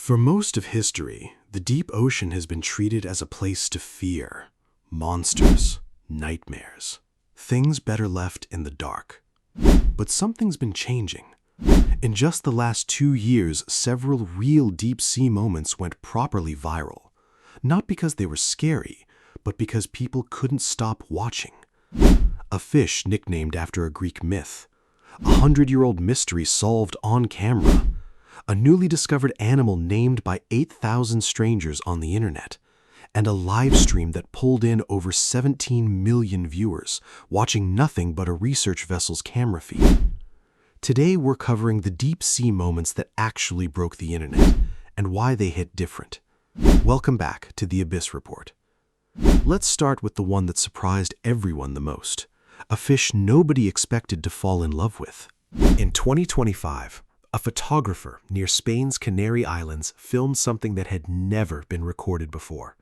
For most of history, the deep ocean has been treated as a place to fear. Monsters, nightmares, things better left in the dark. But something's been changing. In just the last 2 years, several real deep-sea moments went properly viral. Not because they were scary, but because people couldn't stop watching. A fish nicknamed after a Greek myth. A 100-year-old mystery solved on camera. A newly discovered animal named by 8,000 strangers on the internet. And a live stream that pulled in over 17 million viewers, watching nothing but a research vessel's camera feed. Today we're covering the deep-sea moments that actually broke the internet, and why they hit different. Welcome back to the Abyss Report. Let's start with the one that surprised everyone the most. A fish nobody expected to fall in love with. In 2025, a photographer near Spain's Canary Islands filmed something that had never been recorded before.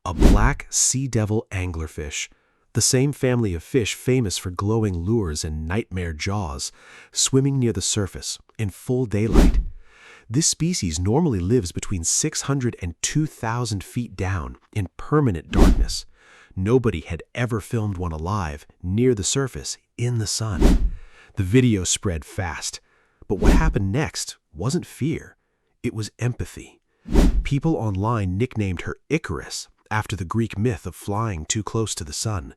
A black sea devil anglerfish, the same family of fish famous for glowing lures and nightmare jaws, swimming near the surface in full daylight. This species normally lives between 600 and 2,000 feet down in permanent darkness. Nobody had ever filmed one alive near the surface in the sun. The video spread fast, but what happened next wasn't fear, it was empathy. People online nicknamed her Icarus, after the Greek myth of flying too close to the sun.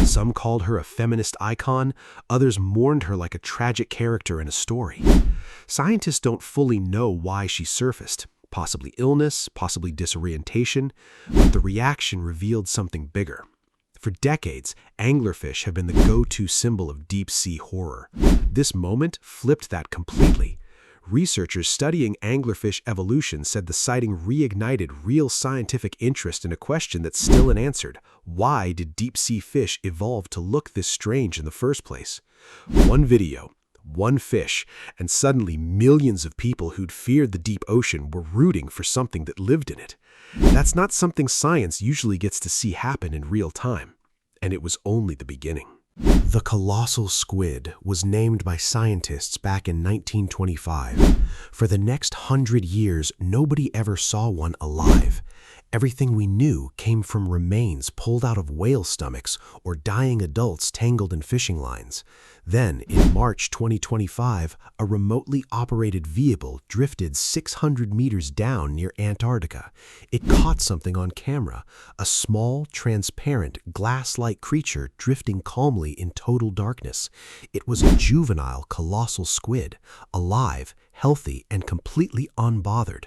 Some called her a feminist icon, others mourned her like a tragic character in a story. Scientists don't fully know why she surfaced, possibly illness, possibly disorientation, but the reaction revealed something bigger. For decades, anglerfish have been the go-to symbol of deep-sea horror. This moment flipped that completely. Researchers studying anglerfish evolution said the sighting reignited real scientific interest in a question that's still unanswered. Why did deep-sea fish evolve to look this strange in the first place? One video, one fish, and suddenly millions of people who'd feared the deep ocean were rooting for something that lived in it. That's not something science usually gets to see happen in real time. And it was only the beginning. The colossal squid was named by scientists back in 1925. For the next 100 years, nobody ever saw one alive. Everything we knew came from remains pulled out of whale stomachs or dying adults tangled in fishing lines. Then, in March 2025, a remotely operated vehicle drifted 600 meters down near Antarctica. It caught something on camera, a small, transparent, glass-like creature drifting calmly in total darkness. It was a juvenile colossal squid, alive, healthy, and completely unbothered.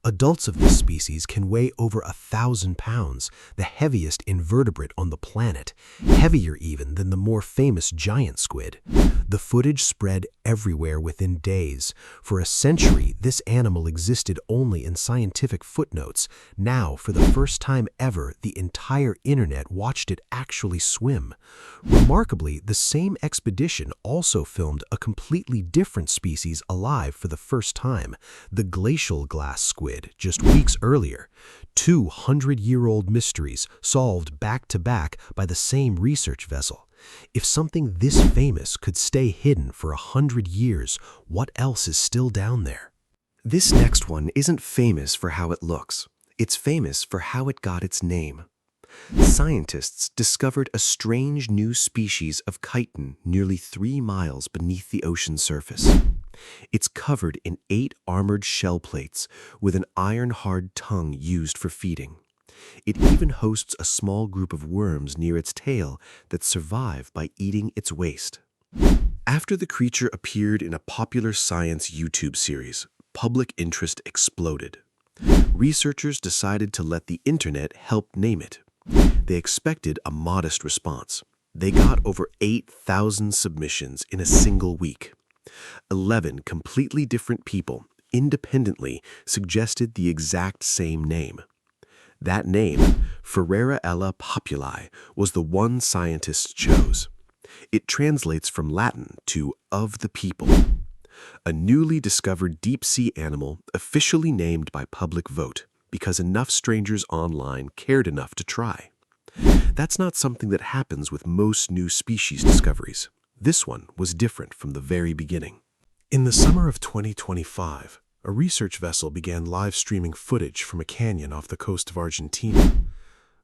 Adults of this species can weigh over 1,000 pounds, the heaviest invertebrate on the planet, heavier even than the more famous giant squid. The footage spread everywhere within days. For a century, this animal existed only in scientific footnotes. Now, for the first time ever, the entire internet watched it actually swim. Remarkably, the same expedition also filmed a completely different species alive for the first time, the glacial glass squid, just weeks earlier. 200-year-old mysteries solved back-to-back by the same research vessel. If something this famous could stay hidden for 100 years, what else is still down there? This next one isn't famous for how it looks. It's famous for how it got its name. Scientists discovered a strange new species of chiton nearly 3 miles beneath the ocean surface. It's covered in 8 armored shell plates with an iron-hard tongue used for feeding. It even hosts a small group of worms near its tail that survive by eating its waste. After the creature appeared in a popular science YouTube series, public interest exploded. Researchers decided to let the internet help name it. They expected a modest response. They got over 8,000 submissions in a single week. 11 completely different people independently suggested the exact same name. That name, Ferrarella populi, was the one scientists chose. It translates from Latin to "of the people." A newly discovered deep-sea animal officially named by public vote because enough strangers online cared enough to try. That's not something that happens with most new species discoveries. This one was different from the very beginning. In the summer of 2025, A research vessel began live streaming footage from a canyon off the coast of Argentina.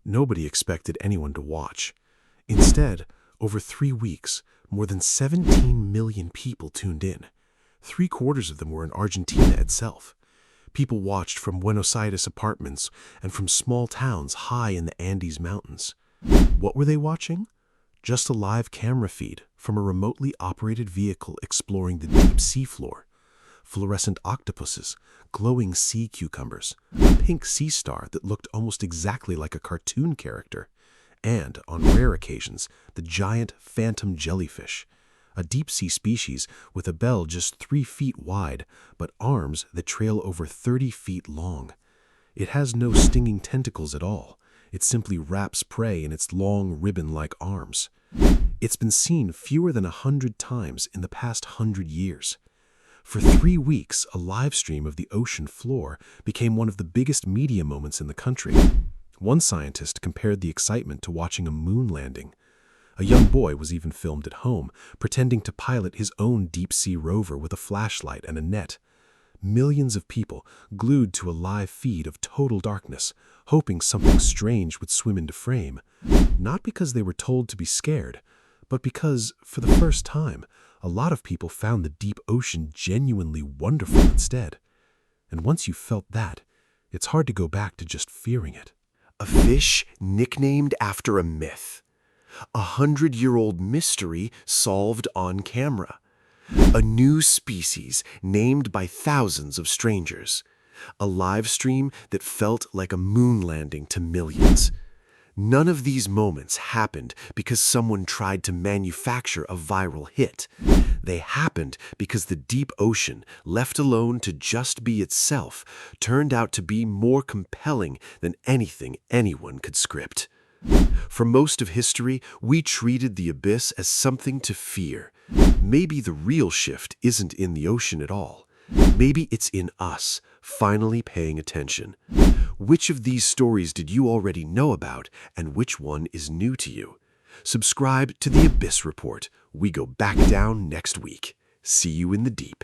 Nobody expected anyone to watch. Instead, over 3 weeks, more than 17 million people tuned in. 3/4 of them were in Argentina itself. People watched from Buenos Aires apartments and from small towns high in the Andes Mountains. What were they watching? Just a live camera feed from a remotely operated vehicle exploring the deep seafloor. Fluorescent octopuses, glowing sea cucumbers, a pink sea star that looked almost exactly like a cartoon character, and, on rare occasions, the giant phantom jellyfish, a deep-sea species with a bell just 3 feet wide, but arms that trail over 30 feet long. It has no stinging tentacles at all. It simply wraps prey in its long ribbon-like arms. It's been seen fewer than 100 times in the past 100 years. For 3 weeks, a live stream of the ocean floor became one of the biggest media moments in the country. One scientist compared the excitement to watching a moon landing. A young boy was even filmed at home, pretending to pilot his own deep-sea rover with a flashlight and a net. Millions of people glued to a live feed of total darkness, hoping something strange would swim into frame. Not because they were told to be scared, but because, for the first time, a lot of people found the deep ocean genuinely wonderful instead. And once you've felt that, it's hard to go back to just fearing it. A fish nicknamed after a myth. 100-year-old mystery solved on camera. A new species named by thousands of strangers. A live stream that felt like a moon landing to millions. None of these moments happened because someone tried to manufacture a viral hit. They happened because the deep ocean, left alone to just be itself, turned out to be more compelling than anything anyone could script. For most of history, we treated the abyss as something to fear. Maybe the real shift isn't in the ocean at all. Maybe it's in us, finally paying attention. Which of these stories did you already know about, and which one is new to you? Subscribe to The Abyss Report. We go back down next week. See you in the deep.